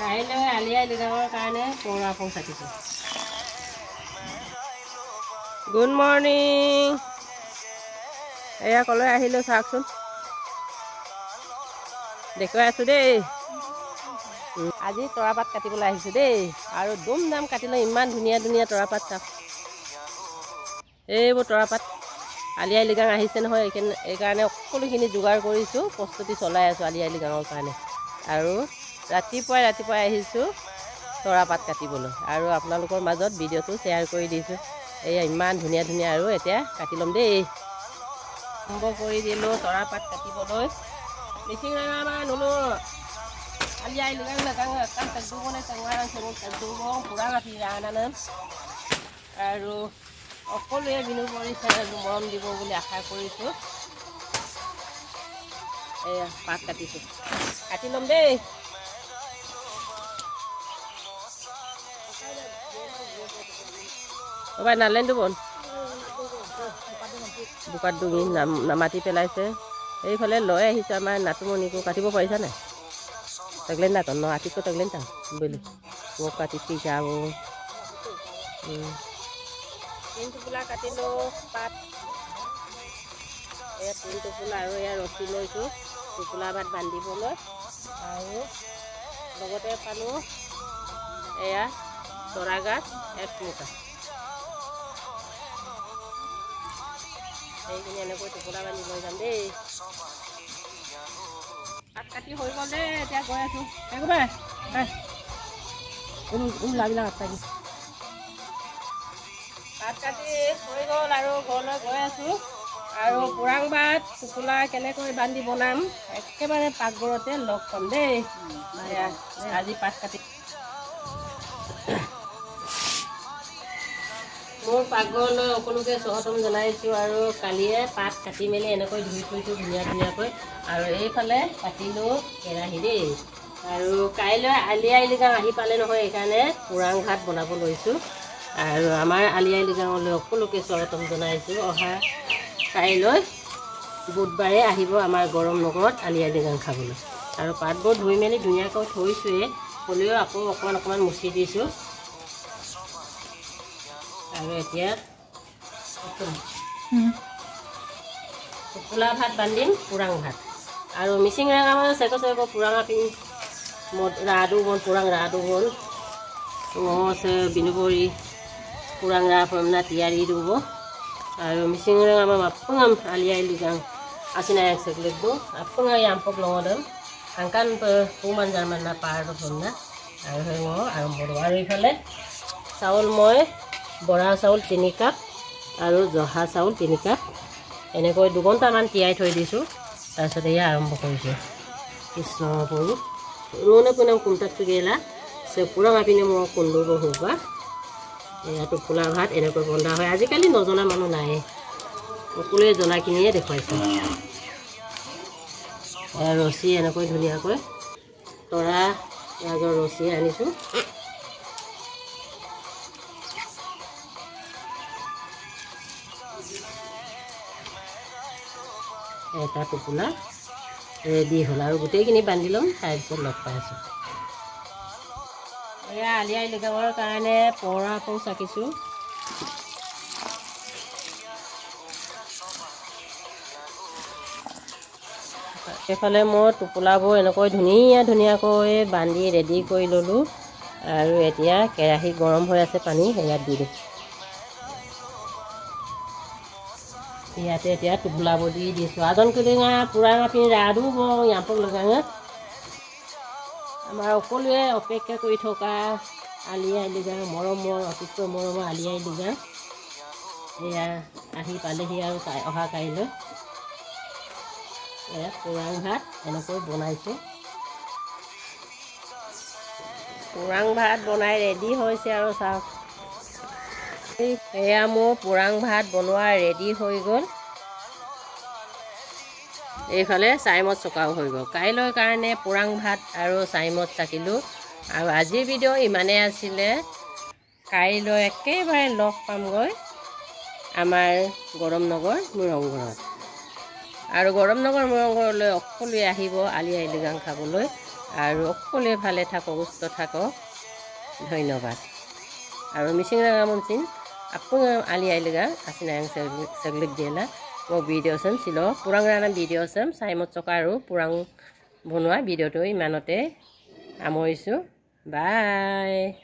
কাইলৈ আলিয়াই লগাবৰ কাৰণে পৌৰা ফোন চাকিছোঁ। Good morning. এয়া কলৈ আহিলোঁ চাওকচোন, দেখুৱাই আছোঁ দেই। আজি তৰাপাত কাটিবলৈ আহিছোঁ দেই, আৰু দুম দাম কাটিলোঁ। ইমান ধুনীয়া ধুনীয়া তৰাপাত চাওক, এইবোৰ তৰাপাত আলি আই লৃগাং আহিছে নহয়। এইকাৰণে সকলোখিনি যোগাৰ কৰিছোঁ, প্ৰস্তুতি চলাই আছোঁ আলি আই লৃগাঙৰ কাৰণে। আৰু ৰাতিপুৱাই আহিছোঁ তৰাপাত কাটিবলৈ, আৰু আপোনালোকৰ মাজত ভিডিঅ'টো শ্বেয়াৰ কৰি দিছোঁ। এয়া ইমান ধুনীয়া ধুনীয়া, আৰু এতিয়া কাটি ল'ম দেই। আৰম্ভ কৰি দিলোঁ তৰাপাত কাটিবলৈ। মিচিং ৰঙা নুলো আলি আই lügang lügang kan tagdugon ay tangwaran sunod tagdugong kurang at hiranan আৰু সকলোৱে বিনু পৰিছে মৰম দিব বুলি আশা কৰিছোঁ। এয়া পাত কাটিছোঁ, কাটি ল'ম দেই। বাবা নালেনটো বন বোকাত ডুঙি মাটি পেলাইছে। এইফালে লৈ আহিছোঁ আমাৰ নাটুমণিকো। কাটিব পাৰিছা নাই? taglen na to no ati ko taglen ta beli wo katiti jabo pintu pula katilo pat ya pintu pula aro ya roti loisu pula bat bandibolo aru logote panu ya toragas ek muka ini ene ko pula bandi loi jam dei কাটি হৈ গ'ল দেই। এতিয়া গৈ আছোঁ একবাৰে লাগিলা পাত কাটি হৈ গ'ল আৰু ঘৰলৈ গৈ আছোঁ। আৰু পুৰাং ভাত টোপোলা কেনেকৈ বান্ধি বনাম একেবাৰে পাকঘৰতে লগ পাম দেই। আজি পাত কাটি মোৰ পাকঘৰলৈ সকলোকে স্বাগতম জনাইছোঁ। আৰু কালিয়ে পাত কাটি মেলি এনেকৈ ধুই থৈছোঁ ধুনীয়া ধুনীয়াকৈ। আৰু এইফালে কাটিলোঁ কেৰাহী দেই। আৰু কাইলৈ আলি আই লৃগাং আহি পালে নহয়, সেইকাৰণে পুৰাং ভাত বনাব লৈছোঁ। আৰু আমাৰ আলি আই লৃগাঙলৈ সকলোকে স্বাগতম জনাইছোঁ। অহা কাইলৈ বুধবাৰে আহিব আমাৰ গৰম নগৰত আলি আই লৃগাং খাবলৈ। আৰু পাতবোৰ ধুই মেলি ধুনীয়াকৈ থৈছোঁৱেই, হ'লেও আকৌ অকণমান মুচি দিছোঁ। আৰু এতিয়া টোপোলা ভাত বান্ধিম, পুৰাং ভাত। আৰু মিচিং ৰঙা মানে চেক পুৰাং আপিং ৰাধু বন পুৰাং ৰাধু বন আছে বিনুবৰি পুৰাং ৰা পমনা তিয়াৰি দিব। আৰু মিচিং ৰঙা আমাৰ আপঙাম আলি আই লৃগাং আচিনা এক চেকলেট আপঙা yampok লঙদম angkan puman zaman na পাৰটো পমনা আৰু সেই আৰম্ভ কৰোঁ। আৰু এইফালে চাউল মই বৰা চাউল 3 কাপ আৰু জহা চাউল 3 কাপ এনেকৈ 2 ঘণ্টামান তিয়াই থৈ দিছোঁ। তাৰপিছত এয়া আৰম্ভ কৰিছোঁ। কৃষ্ণ প্ৰভু ৰোনে পুনম কুমটাত গেলা সে পুৰা মাপিনে মই কুন্দুব হোৱা। এয়া টোপোলা ভাত এনেকৈ বন্ধা হয়। আজিকালি নজনা মানুহ নাই, সকলোৱে জনাখিনিয়ে দেখুৱাইছে। ৰছী এনেকৈ ধুনীয়াকৈ তৰা পিঁয়াজৰ ৰছী আনিছোঁ। এটা টোপোলা ৰেডি হ'ল, আৰু গোটেইখিনি বান্ধি ল'ম। তাৰপিছত লগ পাই আছোঁ। এয়া আলি আই লৃগাঙৰ কাৰণে পৌৰা আকৌ চাকিছোঁ। সেইফালে মই টোপোলাবোৰ এনেকৈ ধুনীয়াকৈ বান্ধি ৰেডি কৰি ল'লোঁ। আৰু এতিয়া কেৰাহী গৰম হৈ আছে, পানী ইয়াত দি দিম। ইয়াতে এতিয়া টোপোলাবোৰ দি দিছোঁ। আজন কিলিঙা পুৰাং আপি ৰাধু বং yampok লৃগাঙে আমাৰ সকলোৱে অপেক্ষা কৰি থকা আলি আই লৃগাং মৰমৰ অতিকৈ মৰমৰ আলি আই লৃগাং এয়া আহি পালেহি। আৰু অহা কাইলৈ এয়া পুৰাং ভাত এনেকৈ বনাইছোঁ। পুৰাং ভাত বনাই ৰেডি হৈছে। আৰু চাওক এয়া মোৰ পুৰাং ভাত বনোৱা ৰেডি হৈ গ'ল। এইফালে চাইমদ চকাও হৈ গ'ল। কাইলৈৰ কাৰণে পুৰাং ভাত আৰু চাইমদ চাকিলোঁ। আৰু আজিৰ ভিডিঅ' ইমানেই আছিলে। কাইলৈ একেবাৰে লগ পামগৈ আমাৰ গৰম নগৰ মোৰ ৰংঘৰত। আৰু গৰম নগৰ মৰংঘৰলৈ সকলোৱে আহিব আলি আই লৃগাং খাবলৈ আৰু সকলোৱে ভালে থাকক সুস্থ থাকক ধন্যবাদ আৰু Mising রাঙামনসিন aku ali ai lega asina yang seglik jela mo video sem silo purang rana video sem saimot sokaru purang bonua video to imanate amoisu bye